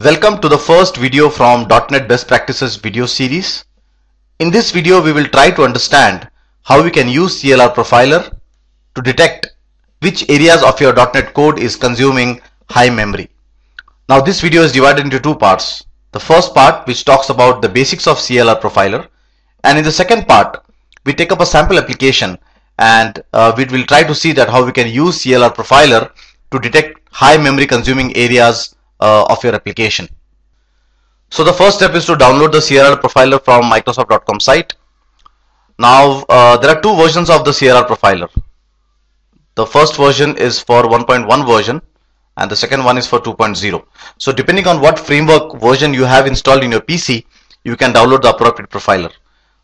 Welcome to the first video from .NET Best Practices video series. In this video, we will try to understand how we can use CLR Profiler to detect which areas of your .NET code is consuming high memory. Now this video is divided into two parts. The first part, which talks about the basics of CLR Profiler, and in the second part we take up a sample application and we will try to see that how we can use CLR Profiler to detect high memory consuming areas of your application. So the first step is to download the CLR Profiler from Microsoft.com site. Now there are two versions of the CLR Profiler. The first version is for 1.1 version and the second one is for 2.0. So depending on what framework version you have installed in your PC, you can download the appropriate profiler.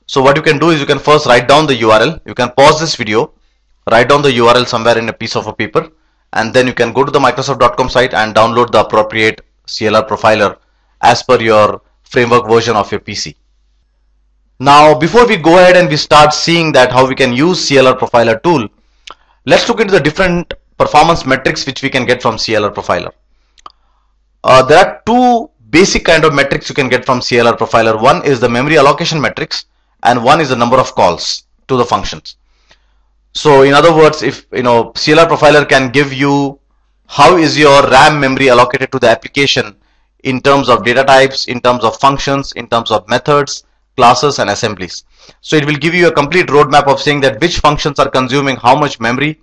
So what you can do is you can first write down the URL. You can pause this video, write down the URL somewhere in a piece of a paper, and then you can go to the Microsoft.com site and download the appropriate CLR Profiler as per your framework version of your PC. Now before we go ahead and we start seeing that how we can use CLR Profiler tool, let's look into the different performance metrics which we can get from CLR Profiler. There are two basic kind of metrics you can get from CLR Profiler. One is the memory allocation metrics and one is the number of calls to the functions. So in other words, if CLR Profiler can give you how is your RAM memory allocated to the application in terms of data types, in terms of functions, in terms of methods, classes and assemblies. So it will give you a complete roadmap of saying that which functions are consuming how much memory,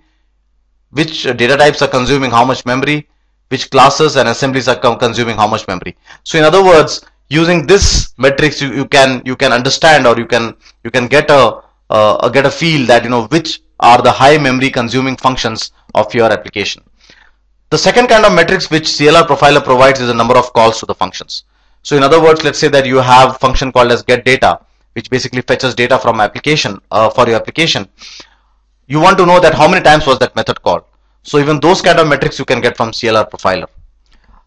which data types are consuming how much memory, which classes and assemblies are consuming how much memory. So in other words, using this metrics you can understand, or you can get a feel that which are the high memory consuming functions of your application. The second kind of metrics which CLR Profiler provides is the number of calls to the functions. So in other words, let's say that you have a function called as getData, which basically fetches data from application for your application. You want to know that how many times was that method called. So even those kind of metrics you can get from CLR Profiler.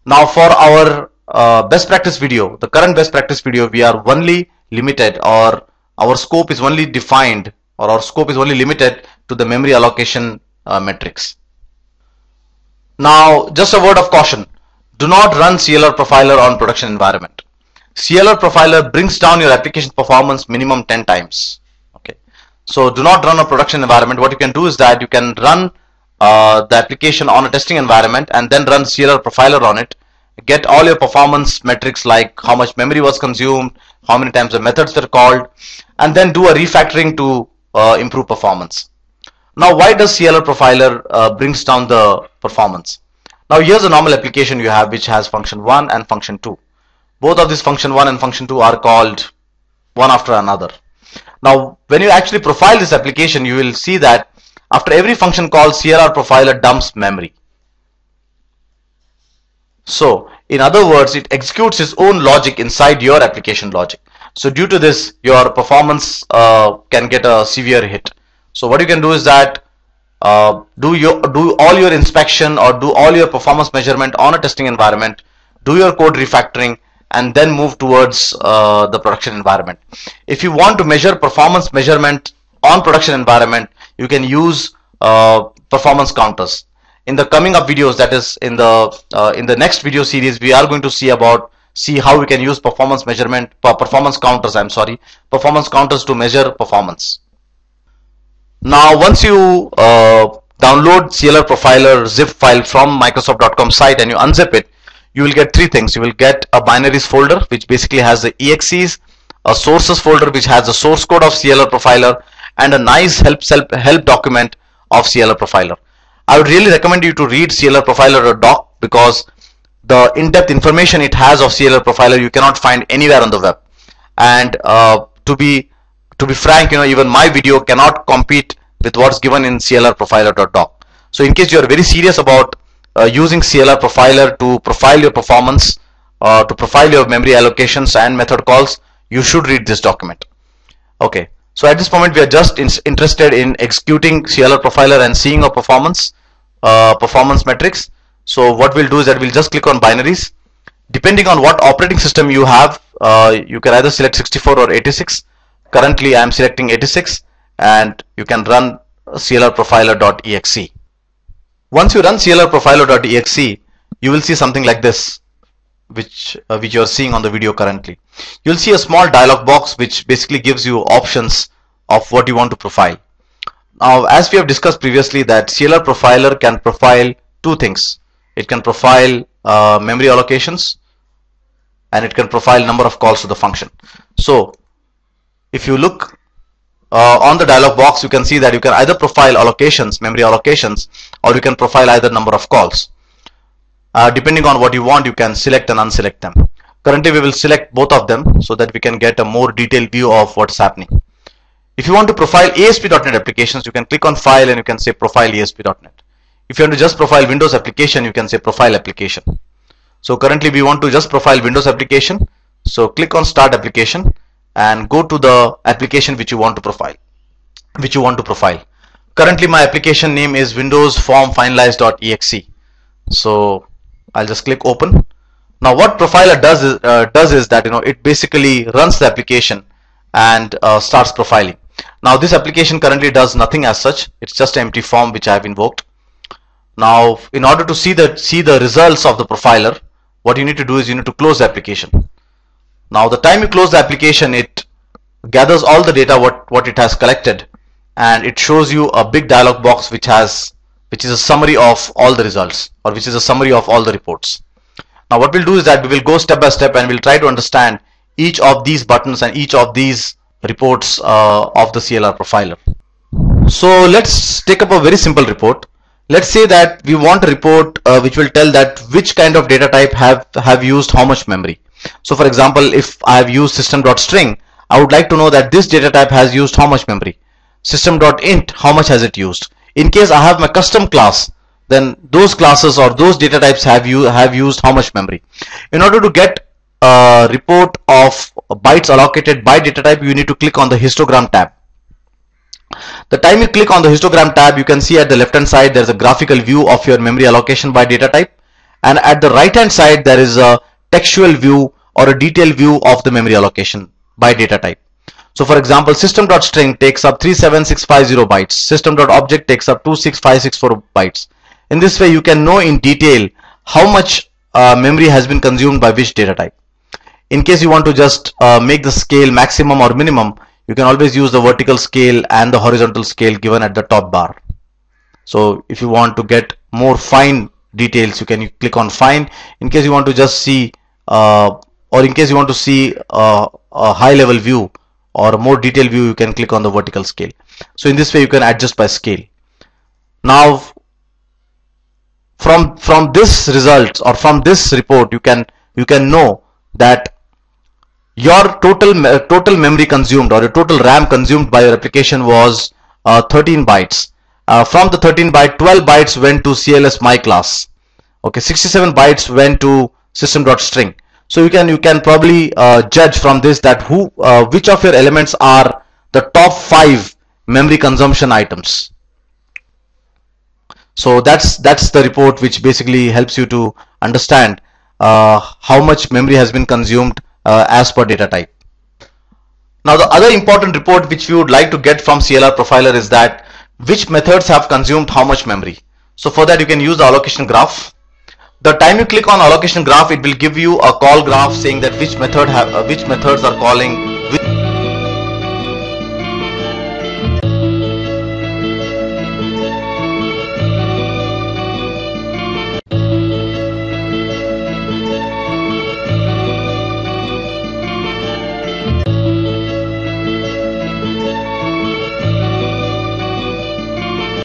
Now for our best practice video, the current best practice video, we are only limited, or our scope is only defined, or our scope is only limited to the memory allocation metrics. Now just a word of caution, do not run CLR Profiler on production environment. CLR Profiler brings down your application performance minimum 10 times. Okay, so do not run a production environment. What you can do is that you can run the application on a testing environment and then run CLR Profiler on it, get all your performance metrics like how much memory was consumed, how many times the methods were called, and then do a refactoring to improve performance. Now why does CLR Profiler brings down the performance? Now here's a normal application you have which has function 1 and function 2. Both of these function 1 and function 2 are called one after another. Now when you actually profile this application, you will see that after every function call, CLR Profiler dumps memory. So in other words, it executes its own logic inside your application logic. So due to this, your performance can get a severe hit. So what you can do is that do all your inspection or do all your performance measurement on a testing environment, do your code refactoring, and then move towards the production environment. If you want to measure performance measurement on production environment, you can use performance counters. In the coming up videos, that is in the next video series, we are going to see how we can use performance counters to measure performance. Now once you download CLR Profiler zip file from Microsoft.com site and you unzip it, you will get three things. You will get a binaries folder which basically has the exes, a sources folder which has the source code of CLR Profiler, and a nice help document of CLR Profiler. I would really recommend you to read CLR Profiler doc, because the in-depth information it has of CLR Profiler you cannot find anywhere on the web. And to be frank, even my video cannot compete with what's given in CLR Profiler.doc. So in case you are very serious about using CLR Profiler to profile your performance, to profile your memory allocations and method calls, you should read this document. Okay, so at this moment we are just interested in executing CLR Profiler and seeing our performance metrics. So what we'll do is that we'll just click on binaries. Depending on what operating system you have, you can either select 64 or 86. Currently I am selecting 86, and you can run CLR Profiler.exe. Once you run CLR Profiler.exe, you will see something like this. which you are seeing on the video currently. You'll see a small dialog box which basically gives you options of what you want to profile. Now, as we have discussed previously, that CLR profiler can profile two things. It can profile memory allocations, and it can profile number of calls to the function. So if you look on the dialog box, you can see that you can either profile allocations, memory allocations, or you can profile either number of calls. Depending on what you want, you can select and unselect them. Currently we will select both of them so that we can get a more detailed view of what's happening. If you want to profile ASP.NET applications, you can click on file and you can say profile ASP.NET. If you want to just profile Windows application, you can say profile application. So currently we want to just profile Windows application. So click on start application and go to the application which you want to profile. Currently my application name is Windows Form Finalize.exe. So I'll just click open. Now what profiler does is that it basically runs the application and starts profiling. Now this application currently does nothing as such. It's just an empty form which I have invoked. Now in order to see the results of the profiler, what you need to do is you need to close the application. Now the time you close the application, it gathers all the data what it has collected, and it shows you a big dialog box which is a summary of all the results, or which is a summary of all the reports. Now what we'll do is that we will go step by step and we'll try to understand each of these buttons and each of these reports of the CLR profiler. So let's take up a very simple report. Let's say that we want a report which will tell that which kind of data type have used how much memory. So for example, if I have used system.string, I would like to know that this data type has used how much memory. System.int, how much has it used? In case I have my custom class, then those classes or those data types have used how much memory. In order to get a report of bytes allocated by data type, you need to click on the histogram tab. The time you click on the histogram tab, you can see at the left hand side there is a graphical view of your memory allocation by data type, and at the right hand side there is a textual view or a detailed view of the memory allocation by data type. So for example, system.string takes up 37650 bytes, system.object takes up 26564 bytes. In this way you can know in detail how much memory has been consumed by which data type. In case you want to just make the scale maximum or minimum, you can always use the vertical scale and the horizontal scale given at the top bar. So if you want to get more fine details, you can click on fine. In case you want to just see or in case you want to see a high level view or a more detailed view, you can click on the vertical scale. So in this way you can adjust by scale. Now from this result or from this report, you can know that your total memory consumed or your total RAM consumed by your application was 13 bytes. From the 13 byte, 12 bytes went to CLS my class. Okay, 67 bytes went to system.string. So you can probably judge from this that which of your elements are the top 5 memory consumption items. So that's the report which basically helps you to understand how much memory has been consumed as per data type. Now the other important report which we would like to get from CLR profiler is that which methods have consumed how much memory. So for that you can use the allocation graph. The time you click on allocation graph, it will give you a call graph saying that which methods are calling